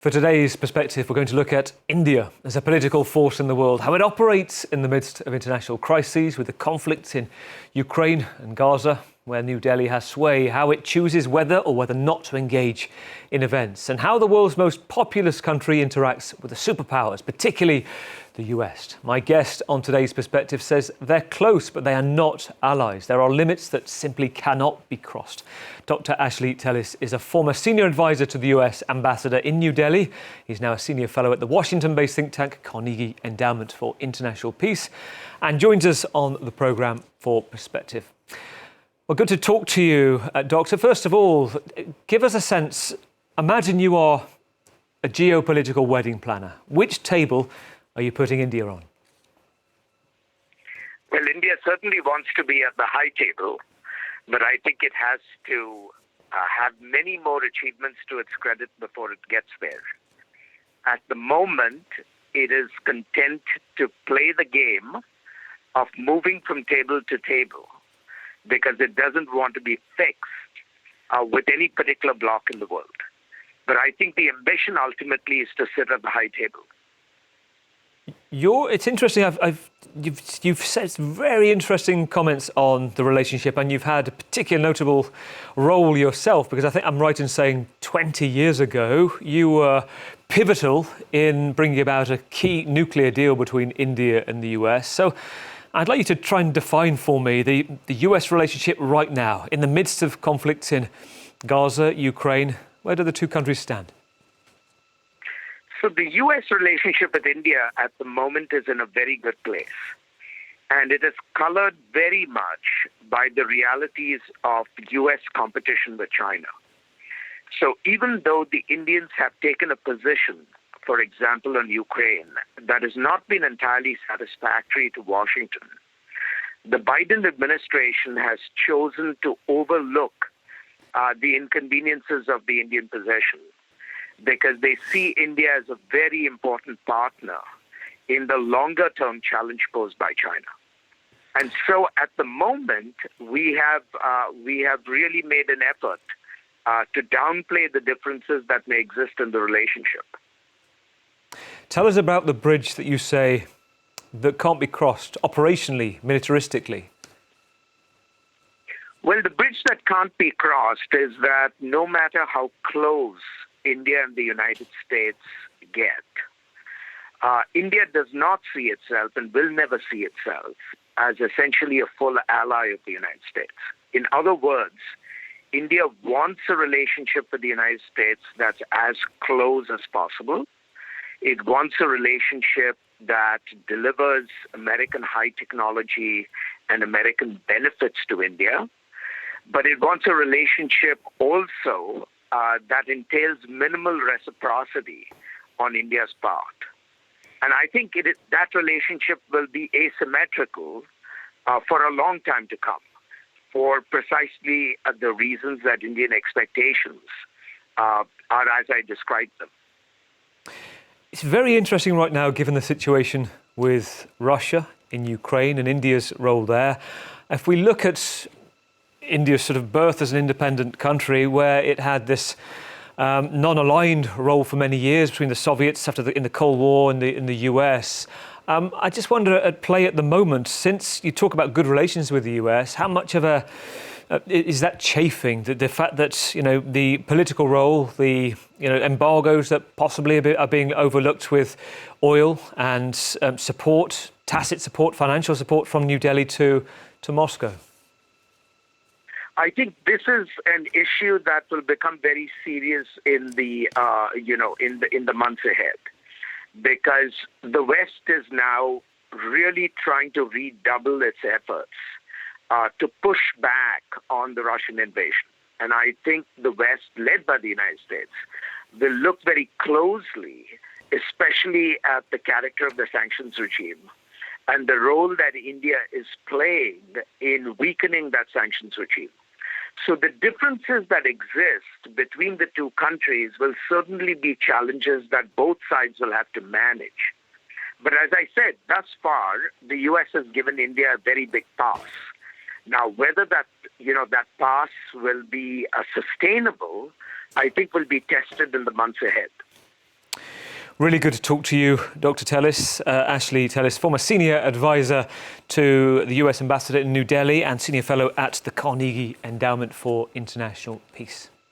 For today's perspective, we're going to look at India as a political force in the world, how it operates in the midst of international crises with the conflicts in Ukraine and Gaza, where New Delhi has sway, how it chooses whether or whether not to engage in events, and how the world's most populous country interacts with the superpowers, particularly the US. My guest on today's perspective says they're close, but they are not allies. There are limits that simply cannot be crossed. Dr. Ashley Tellis is a former senior advisor to the US ambassador in New Delhi. He's now a senior fellow at the Washington-based think tank Carnegie Endowment for International Peace and joins us on the programme for Perspective. Well, good to talk to you, Doctor. First of all, give us a sense. Imagine you are a geopolitical wedding planner. Which table are you putting India on? Well, India certainly wants to be at the high table, but I think it has to have many more achievements to its credit before it gets there. At the moment, it is content to play the game of moving from table to table because it doesn't want to be fixed with any particular bloc in the world. But I think the ambition ultimately is to sit at the high table. It's interesting. You've said some very interesting comments on the relationship, and you've had a particularly notable role yourself, because I think I'm right in saying 20 years ago you were pivotal in bringing about a key nuclear deal between India and the US. So I'd like you to try and define for me the US relationship right now, in the midst of conflicts in Gaza, Ukraine. Where do the two countries stand? So the U.S. relationship with India at the moment is in a very good place. And it is colored very much by the realities of U.S. competition with China. So even though the Indians have taken a position, for example, on Ukraine, that has not been entirely satisfactory to Washington, the Biden administration has chosen to overlook the inconveniences of the Indian position, because they see India as a very important partner in the longer-term challenge posed by China. And so at the moment, we have really made an effort to downplay the differences that may exist in the relationship. Tell us about the bridge that you say that can't be crossed operationally, militaristically. Well, the bridge that can't be crossed is that no matter how close India and the United States get, India does not see itself and will never see itself as essentially a full ally of the United States. In other words, India wants a relationship with the United States that's as close as possible. It wants a relationship that delivers American high technology and American benefits to India. But it wants a relationship also that entails minimal reciprocity on India's part. And I think that relationship will be asymmetrical for a long time to come, for precisely the reasons that Indian expectations are as I described them. It's very interesting right now, given the situation with Russia in Ukraine and India's role there. If we look at India's sort of birth as an independent country, where it had this non-aligned role for many years between the Soviets in the Cold War and in the US. I just wonder, at play at the moment, since you talk about good relations with the US, how much of is that chafing? The fact that the political role, the embargoes that possibly are being overlooked with oil and support, tacit support, financial support from New Delhi to Moscow. I think this is an issue that will become very serious in the in the months ahead, because the West is now really trying to redouble its efforts to push back on the Russian invasion. And I think the West, led by the United States, will look very closely, especially at the character of the sanctions regime and the role that India is playing in weakening that sanctions regime. So the differences that exist between the two countries will certainly be challenges that both sides will have to manage. But as I said, thus far, the U.S. has given India a very big pass. Now, whether that pass will be sustainable, I think will be tested in the months ahead. Really good to talk to you, Dr. Tellis, Ashley Tellis, former senior advisor to the US ambassador in New Delhi and senior fellow at the Carnegie Endowment for International Peace.